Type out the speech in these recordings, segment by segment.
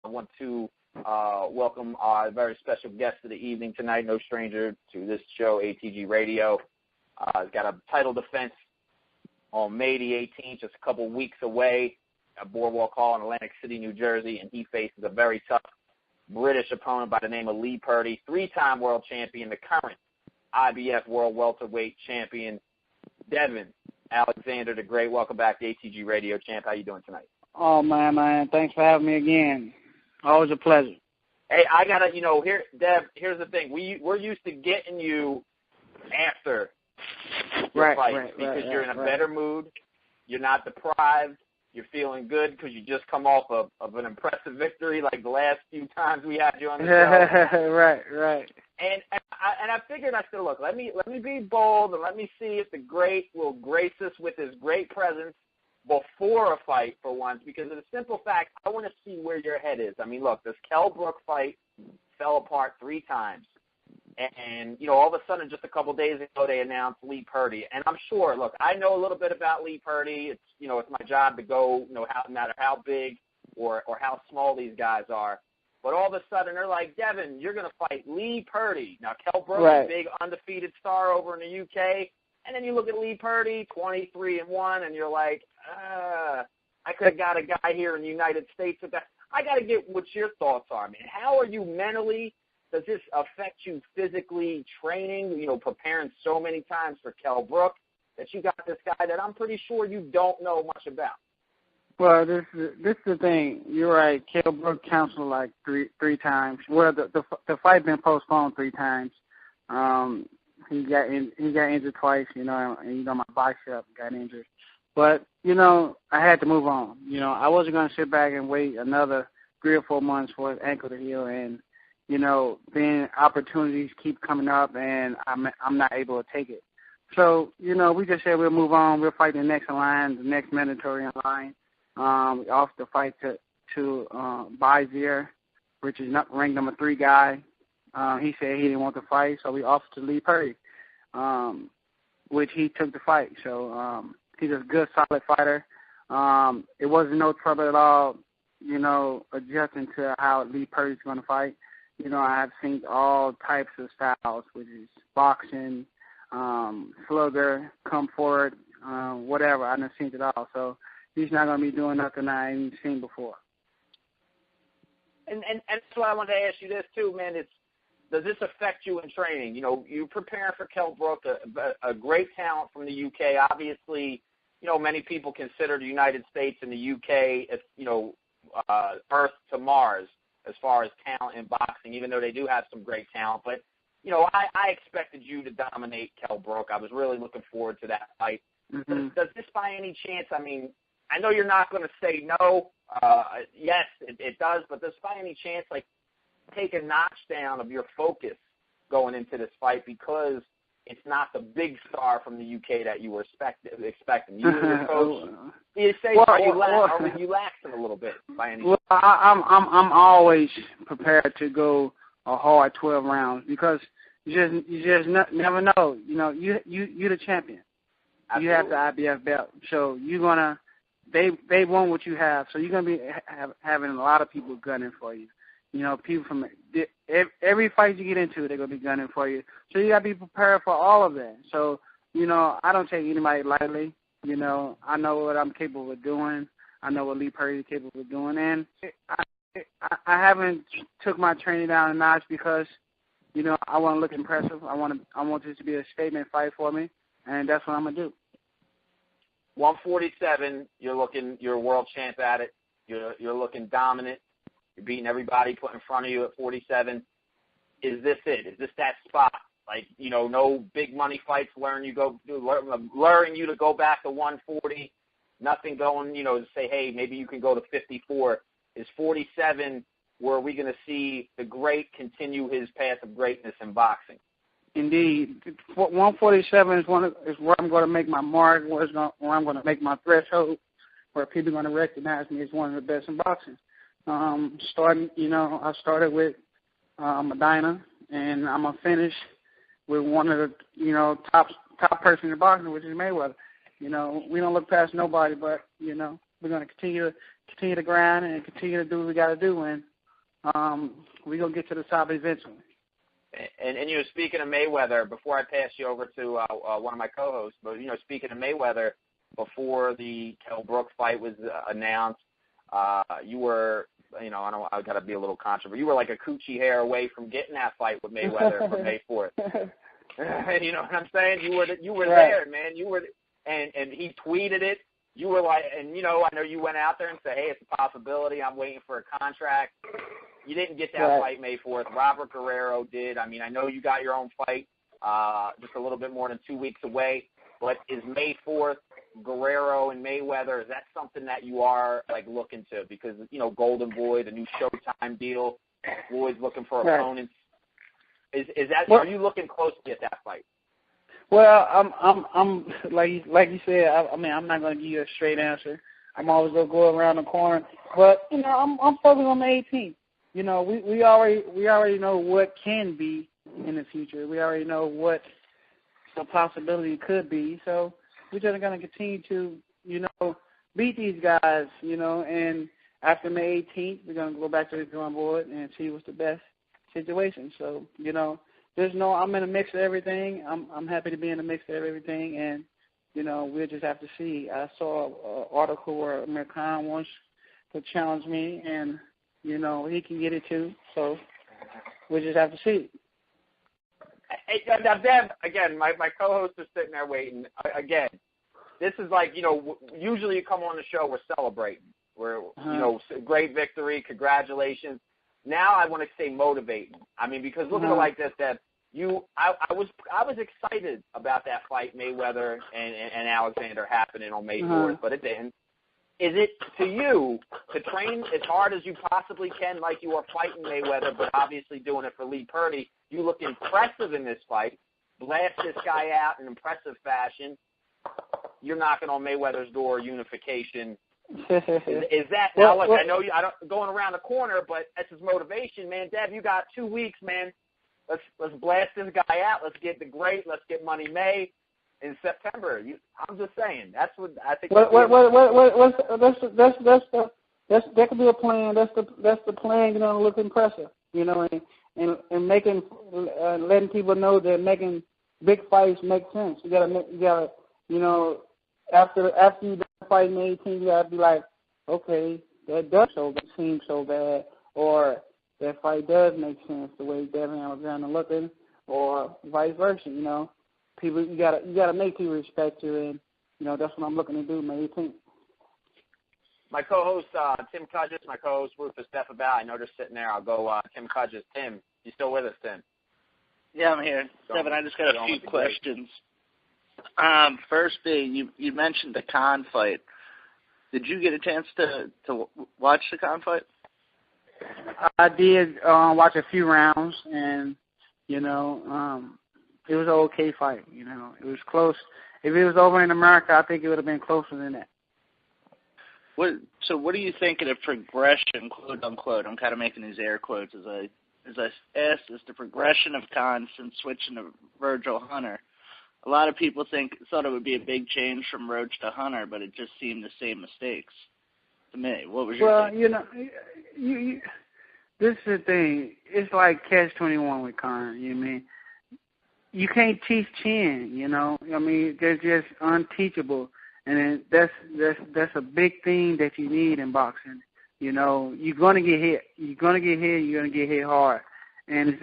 want to welcome our very special guest of the evening tonight, no stranger to this show, ATG Radio. He's got a title defense on May the 18th, just a couple weeks away at Boardwalk Hall in Atlantic City, New Jersey, and he faces a very tough British opponent by the name of Lee Purdy, three-time world champion, the current IBF World Welterweight Champion, Devon Alexander the Great. Welcome back to ATG Radio, champ. How you doing tonight? Oh, man. Thanks for having me again. Always a pleasure. Hey, I got to, Dev, here's the thing. We're used to getting you after your fight because you're in a better mood. You're not deprived. You're feeling good because you just come off of an impressive victory like the last few times we had you on the show. Right. And I figured, I said, look, let me be bold and let me see if the great will grace us with his great presence before a fight for once, because of the simple fact, I want to see where your head is. I mean, look, this Kell Brook fight fell apart 3 times. And, all of a sudden, just a couple days ago, they announced Lee Purdy. And I'm sure, look, I know a little bit about Lee Purdy. It's, it's my job to go, no matter how big or how small these guys are. But all of a sudden, they're like, Devon, you're going to fight Lee Purdy. Now, Kell Brook, a big undefeated star over in the UK. And then you look at Lee Purdy, 23-1, and you're like, I could have got a guy here in the United States with that. I got to get what your thoughts are, man. How are you mentally? Does this affect you physically, training, preparing so many times for Kell Brook, that you got this guy that I'm pretty sure you don't know much about? Well, this is the thing. You're right. Kell Brook counseled like three times. Well, the fight been postponed 3 times. He got injured twice, and my bicep got injured. But, I had to move on. I wasn't going to sit back and wait another 3 or 4 months for his ankle to heal. And, then opportunities keep coming up, and I'm not able to take it. So, we just said we'll move on. We'll fight the next in line, the next mandatory in line. We offered the fight to Bizier, which is not ranked number 3 guy. He said he didn't want to fight, so we offered to Lee Purdy, which he took the fight. So he's a good, solid fighter. It wasn't no trouble at all, adjusting to how Lee Purdy's going to fight. I've seen all types of styles, which is boxing, slugger, come forward, whatever. I've seen it all. So he's not going to be doing nothing I ain't seen before. And that's why I wanted to ask you this, too, man. Does this affect you in training? You're preparing for Kell Brook, a great talent from the UK. Obviously, many people consider the United States and the UK as, Earth to Mars as far as talent in boxing, even though they do have some great talent. But, I expected you to dominate Kell Brook. I was really looking forward to that fight. Mm-hmm. Does this by any chance, I know you're not going to say no. Yes, it does. But does by any chance, take a notch down of your focus going into this fight because it's not the big star from the UK that you were expecting? You and your coach, are you relaxing a little bit by any chance? Well, I'm always prepared to go a hard 12 rounds because you just never know. You're the champion. Absolutely. You have the IBF belt, so you're gonna. They want what you have, so you're gonna be having a lot of people gunning for you. People from every fight you get into, they're going to be gunning for you. So you got to be prepared for all of that. So, I don't take anybody lightly. I know what I'm capable of doing. I know what Lee Purdy is capable of doing. And I haven't took my training down a notch because, I want to look impressive. I want this to be a statement fight for me, and that's what I'm going to do. 147, you're a world champ at it. You're looking dominant. You're beating everybody put in front of you at 47. Is this it? Is this that spot? No big money fights luring you to go back to 140. Nothing going, to say, hey, maybe you can go to 54. Is 47 where are we going to see the great continue his path of greatness in boxing? Indeed. 147 is where I'm going to make my mark, where I'm going to make my threshold, where people are going to recognize me as one of the best in boxing. I started with Medina, and I'm going to finish with one of the, top person in boxing, which is Mayweather. We don't look past nobody, but, we're going to continue to grind and continue to do what we got to do. And we're going to get to the top eventually. And speaking of Mayweather, before I pass you over to one of my co-hosts, but, speaking of Mayweather, before the Kell Brook fight was announced, you were, I got to be a little controversial. You were like a coochie hair away from getting that fight with Mayweather for May 4th. You know what I'm saying? You were right there, man. You were, and he tweeted it. You were like, and I know you went out there and said, hey, it's a possibility. I'm waiting for a contract. You didn't get that fight May 4th. Robert Guerrero did. I mean, I know you got your own fight just a little bit more than 2 weeks away, but is May 4th, Guerrero and Mayweather, is that something that you are, like, looking to? Because, Golden Boy, the new Showtime deal, Floyd's looking for opponents. Is that, are you looking closely at that fight? Well, I'm like you said. I'm not going to give you a straight answer. I'm always going to go around the corner, but I'm focused on the 18th. We already know what can be in the future. We already know what the possibility could be. So we're just going to continue to beat these guys. And after May 18th, we're going to go back to the drawing board and see what's the best situation. So I'm in a mix of everything. I'm happy to be in the mix of everything, and we'll just have to see. I saw an article where Amir Khan wants to challenge me, and he can get it too. So we'll just have to see. Hey, now, Dev, again, my co-host is sitting there waiting. Again, this is like, usually you come on the show, we're celebrating. We're, great victory, congratulations. Now I want to say motivating. I mean, because look at it like this, Dev. I was excited about that fight, Mayweather and Alexander, happening on May 4th, but it didn't. Is it to you to train as hard as you possibly can, like you are fighting Mayweather, but obviously doing it for Lee Purdy? You look impressive in this fight. Blast this guy out in impressive fashion. You're knocking on Mayweather's door, unification. Is that now? Look, I know I don't going around the corner, but that's his motivation, man. Dev, you got 2 weeks, man. Let's blast this guy out. Let's get let's get Money May in September. I'm just saying. That's what I think. That could be a plan. That's the plan. Look impressive. And making letting people know that making big fights make sense. You gotta after you fight in 18, you gotta be like, okay, that does seem so bad, or that fight does make sense the way Devon Alexander looking, or vice versa. People, you gotta make people respect you, and that's what I'm looking to do, May 18th. My co-host Tim Cudgett, my co-host Rufus Defabow. I know they're sitting there. I'll go Tim Cudgett. Tim, you still with us, Tim? Yeah, I'm here. Devin, I just got a few questions. First being, you mentioned the Khan fight. Did you get a chance to watch the Khan fight? I did watch a few rounds, and it was an okay fight. It was close. If it was over in America, I think it would have been closer than that. So what do you think of the progression, quote unquote? I'm kind of making these air quotes as I asked, is the progression of Khan since switching to Virgil Hunter. A lot of people thought it would be a big change from Roach to Hunter, but it just seemed the same mistakes to me. What was your take? You this is the thing. It's like catch-21 with Khan. You can't teach chin. They're just unteachable, and that's a big thing that you need in boxing. You're gonna get hit. You're gonna get hit hard, and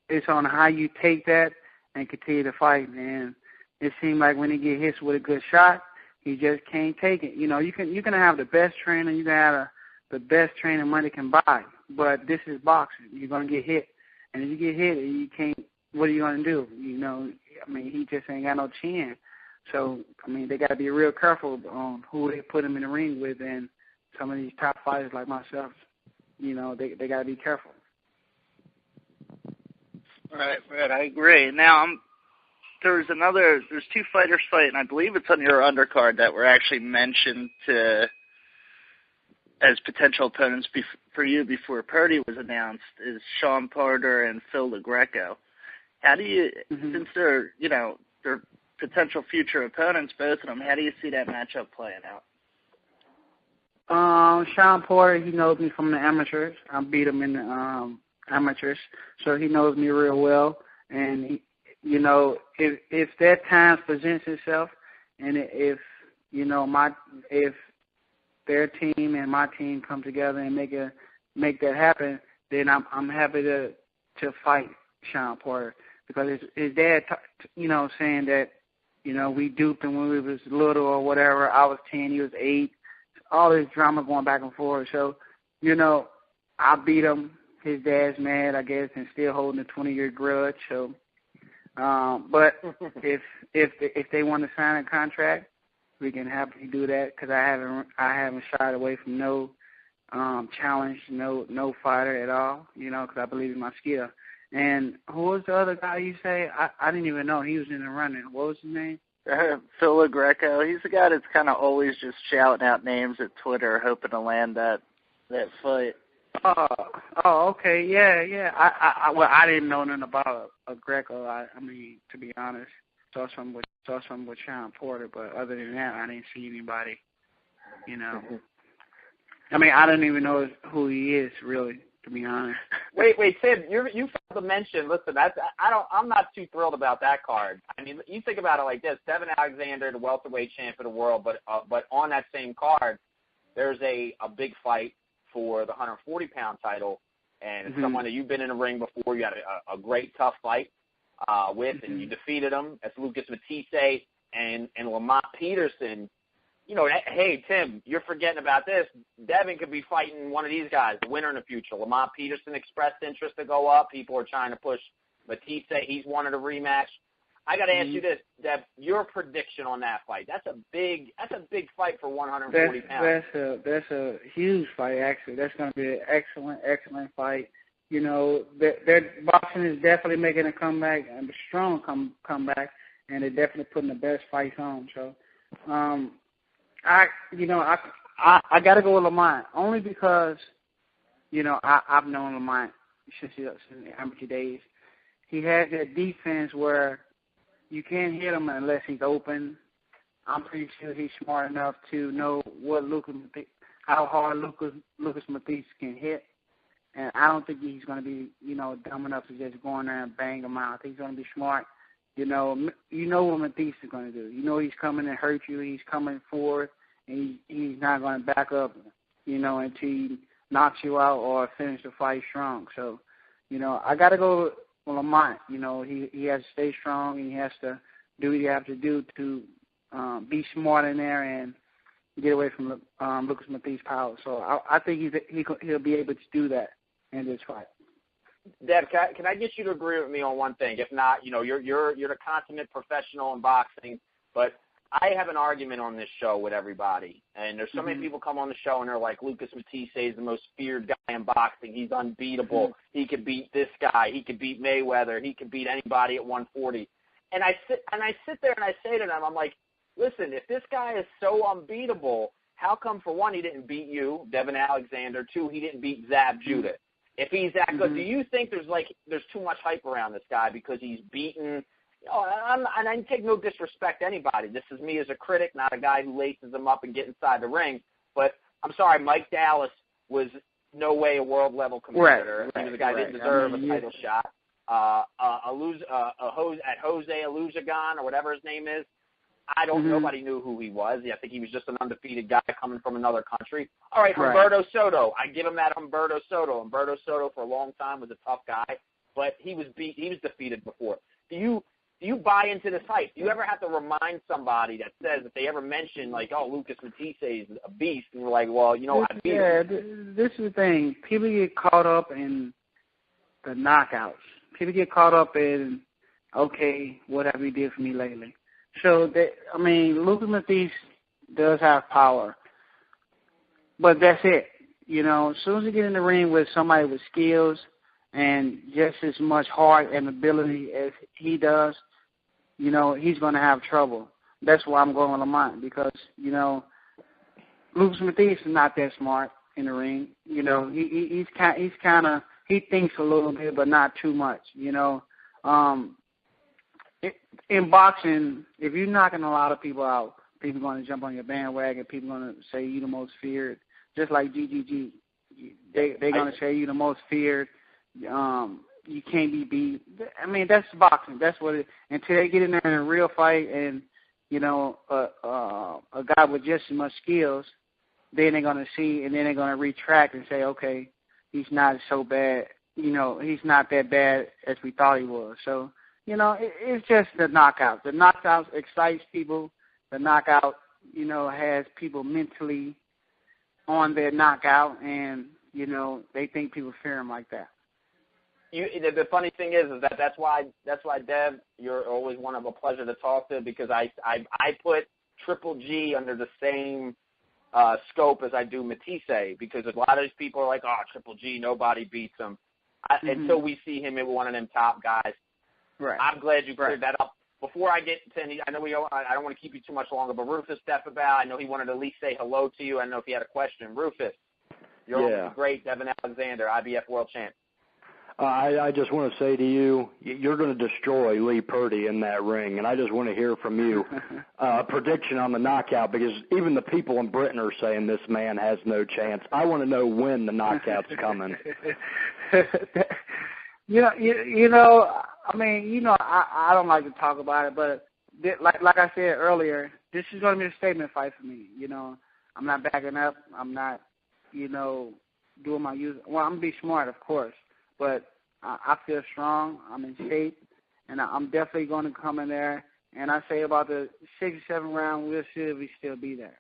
it's on how you take that and continue to fight. And it seemed like when he get hit with a good shot, he just can't take it. You can have the best trainer, you can have the best trainer money can buy, but this is boxing. You're gonna get hit, and if you get hit, you can't. What are you gonna do? He just ain't got no chin. So they got to be real careful on who they put him in the ring with, and some of these top fighters like myself, they got to be careful. Right, I agree. Now, there's two fighters fighting, I believe it's on your undercard, that were actually mentioned as potential opponents for you before Purdy was announced, is Sean Porter and Phil LaGreco. How do you, since they're potential future opponents, both of them, how do you see that matchup playing out? Sean Porter, he knows me from the amateurs. I beat him in the amateurs, so he knows me real well. And he, if that time presents itself, and if if their team and my team come together and make that happen, then I'm happy to fight Sean Porter, because his dad, saying that we duped him when we was little or whatever. I was 10, he was 8. All this drama going back and forth. So, I beat him. His dad's mad, I guess, and still holding a 20-year grudge. So, but if they want to sign a contract, we can happily do that, because I haven't shied away from no challenge, no fighter at all. Because I believe in my skill. And who was the other guy you say? I didn't even know he was in the running. What was his name? Phil Greco. He's the guy that's kind of always just shouting out names at Twitter, hoping to land that fight. Oh, okay, yeah. I didn't know nothing about a Greco. I mean, to be honest, saw some with Sean Porter, but other than that, I didn't see anybody. I mean, I don't even know who he is, really, to be honest. Wait, Tim, you failed to mention. Listen, I'm not too thrilled about that card. I mean, you think about it like this: Devon Alexander, the welterweight champ of the world, but on that same card, there's a big fight for the 140-pound title, and it's someone that you've been in a ring before. You had a great tough fight with, and you defeated him. That's Lucas Matthysse and Lamont Peterson. Hey, Tim, you're forgetting about this. Devon could be fighting one of these guys, the winner in the future. Lamont Peterson expressed interest to go up. People are trying to push Matthysse. He's wanted a rematch. I got to ask you this, Dev, your prediction on that fight. That's a big fight for 140 pounds. That's a huge fight, actually. That's going to be an excellent fight. Their boxing is definitely making a comeback, and a strong comeback, and they're definitely putting the best fights on. So, I got to go with Lamont, only because, I've known Lamont since the amateur days. He has that defense where you can't hit him unless he's open. I'm pretty sure he's smart enough to know how hard Lucas Matthysse can hit. And I don't think he's going to be, dumb enough to just go in there and bang him out. I think he's going to be smart. You know what Matthysse is going to do. He's coming to hurt you. He's coming forward, and he's not going to back up, until he knocks you out or finish the fight strong. So, I got to go with Lamont. He has to stay strong, and he has to do what he has to do to be smart in there and get away from Lucas Mathysse power. So I think he'll be able to do that in this fight. Dev, can I get you to agree with me on one thing? If not, you're the consummate professional in boxing, but I have an argument on this show with everybody, and there's so many people come on the show and they're like, Lucas Matthysse is the most feared guy in boxing. He's unbeatable. He could beat this guy. He could beat Mayweather. He could beat anybody at 140. And I sit there and I say to them, I'm like, listen, if this guy is so unbeatable, how come, for one, he didn't beat you, Devon Alexander? Two, he didn't beat Zab Judah. If he's that good, do you think there's too much hype around this guy because he's beaten? And I take no disrespect to anybody. This is me as a critic, not a guy who laces them up and get inside the ring. But I'm sorry, Mike Dallas was no way a world-level competitor. He was a guy that didn't deserve a title shot. Jose Aluzagan, or whatever his name is, nobody knew who he was. I think he was just an undefeated guy coming from another country. All right, Humberto Soto. I give him that Humberto Soto. Humberto Soto for a long time was a tough guy, but he was defeated before. Do you buy into this hype? Do you ever have to remind somebody that says, if they ever mention, like, oh, Lucas Matthysse is a beast, and you're like, well, I beat him? Yeah, this is the thing. People get caught up in the knockouts. People get caught up in, okay, what have you did for me lately? So, Lucas Matthysse does have power, but that's it. As soon as you get in the ring with somebody with skills and just as much heart and ability as he does, he's going to have trouble. That's why I'm going with Lamont, because, Lucas Matthysse is not that smart in the ring. He thinks a little bit, but not too much, In boxing, if you're knocking a lot of people out, people are going to jump on your bandwagon. People are going to say you're the most feared. just like GGG. They're going to say you're the most feared. You can't be beat. I mean, that's boxing. That's what it. Until they get in there in a real fight, and you know, a guy with just as much skills, then they're going to see, and then they're going to retract and say, okay, he's not so bad. You know, he's not that bad as we thought he was. So, you know, it's just the knockout. The knockout excites people. The knockout, you know, has people mentally on their knockout, and, you know, they think people fear him like that. The funny thing is that's why Dev, you're always one of a pleasure to talk to, because I put Triple G under the same scope as I do Matthysse, because a lot of these people are like, oh, Triple G, nobody beats him. Until we see him as one of them top guys. Right. I'm glad you cleared that up. Before I get to any, I know I don't want to keep you too much longer, but Rufus Defabao, I know he wanted to at least say hello to you. I don't know if he had a question. Rufus, you're the great Devon Alexander, IBF World Champ. I just want to say to you, you're going to destroy Lee Purdy in that ring, and I just want to hear from you a prediction on the knockout, because even the people in Britain are saying this man has no chance. I want to know when the knockout's coming. You know, I mean, you know, I don't like to talk about it, but like I said earlier, this is going to be a statement fight for me. You know, I'm not backing up. I'm not, you know, doing my usual. Well, I'm going to be smart, of course. But I feel strong. I'm in shape, and I'm definitely going to come in there. And I say about the 6 or 7 round, we'll see if we still be there.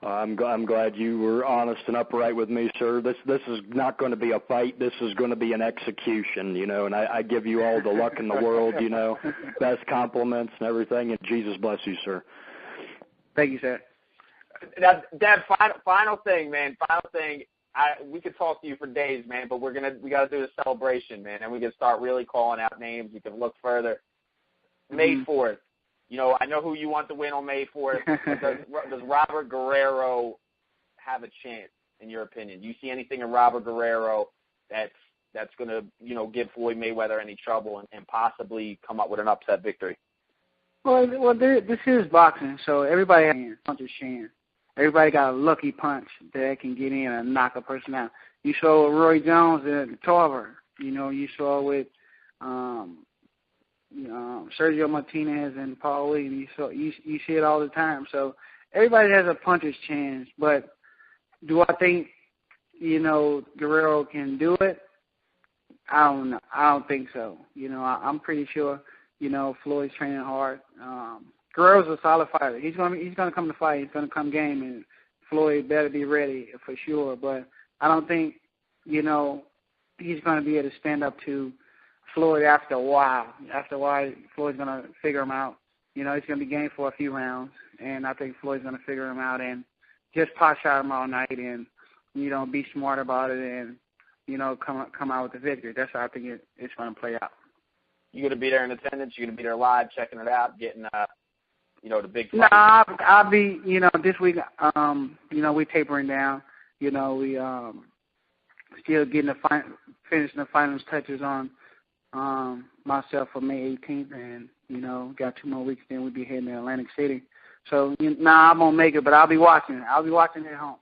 I'm glad you were honest and upright with me, sir. This is not going to be a fight. This is going to be an execution, you know. And I give you all the luck in the world, you know, best compliments and everything. And Jesus bless you, sir. Thank you, sir. Now, Dad, final thing, man. Final thing. We could talk to you for days, man, but we got to do the celebration, man, and we can start really calling out names. We can look further. May 4th. You know, I know who you want to win on May 4th. Does Robert Guerrero have a chance, in your opinion? Do you see anything in Robert Guerrero that's going to, you know, give Floyd Mayweather any trouble and possibly come up with an upset victory? Well, this is boxing, so everybody has a puncher's chance. Everybody got a lucky punch that can get in and knock a person out. You saw Roy Jones and Tarver. You know, you saw with Sergio Martinez and Paul Williams. You see it all the time. So everybody has a puncher's chance. But do I think, you know, Guerrero can do it? I don't know. I don't think so. You know, I'm pretty sure, you know, Floyd's training hard. Guerrero's a solid fighter. He's gonna come to fight. He's gonna come game, and Floyd better be ready for sure. But I don't think, you know, he's gonna be able to stand up to Floyd after a while. After a while, Floyd's gonna figure him out. You know, he's gonna be game for a few rounds, and I think Floyd's gonna figure him out and just pot shot him all night, and, you know, be smart about it, and, you know, come out with the victory. That's how I think it's gonna play out. You gonna be there in attendance? You gonna be there live, checking it out, getting you know, the big fight? No, I'll be, you know, this week, you know, we're tapering down. You know, we still getting finishing the final touches on myself for May 18th, and, you know, got 2 more weeks, then we'll be heading to Atlantic City. So, I won't make it, but I'll be watching. I'll be watching at home.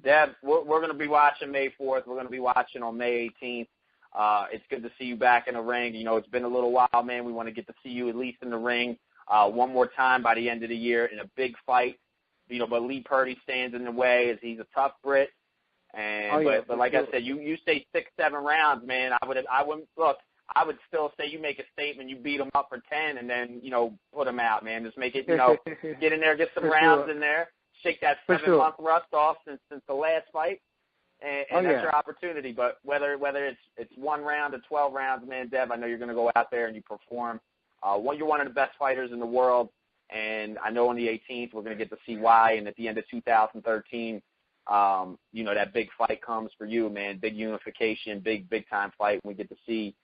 Deb, we're going to be watching May 4th. We're going to be watching on May 18th. It's good to see you back in the ring. You know, it's been a little while, man. We want to get to see you at least in the ring one more time by the end of the year in a big fight. You know, but Lee Purdy stands in the way as he's a tough Brit. And but like I said, you say 6, 7 rounds, man. I would still say you make a statement, you beat him up for 10, and then, you know, put him out, man. Just make it, you know, get in there, get some rounds in there, shake that 7-month rust off since the last fight, and that's your opportunity. But whether it's 1 round or 12 rounds, man, Dev, I know you're going to go out there and you perform. You're one of the best fighters in the world, and I know on the 18th we're going to get to see why. And at the end of 2013, you know, that big fight comes for you, man. Big unification, big time fight. We get to see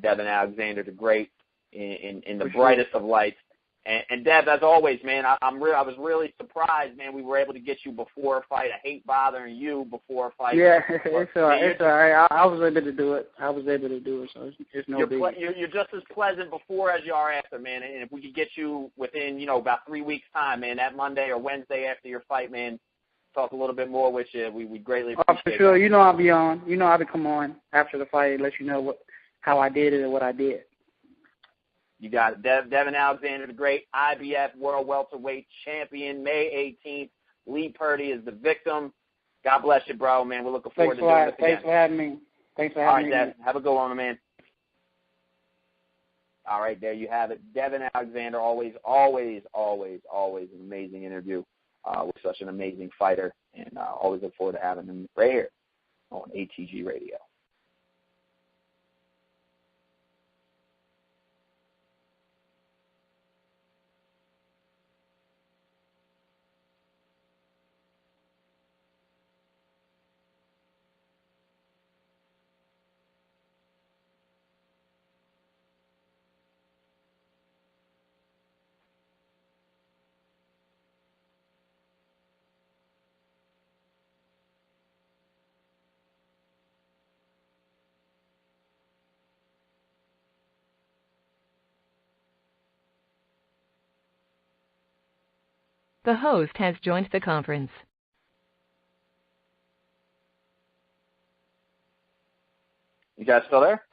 Devon Alexander the Great in the brightest of lights. And Dev, as always, man, I was really surprised, man. We were able to get you before a fight. I hate bothering you before a fight. Yeah, it's all right. It's all right. I was able to do it. So it's no big. You're just as pleasant before as you are after, man. And if we could get you within, you know, about 3 weeks' time, man, that Monday or Wednesday after your fight, man, talk a little bit more with you. We greatly Oh, appreciate for sure. that. You know I'll be on. You know I'll come on after the fight, let you know how I did it and what I did. You got it. Devon Alexander, the great IBF World Welterweight Champion, May 18th. Lee Purdy is the victim. God bless you, bro, man. We're looking forward to doing this again. Thanks for having me. Thanks for All having right, me. Dev. Have a good one, man. All right, there you have it. Devon Alexander, always an amazing interview with such an amazing fighter, and always look forward to having him right here on ATG Radio. The host has joined the conference. You guys still there?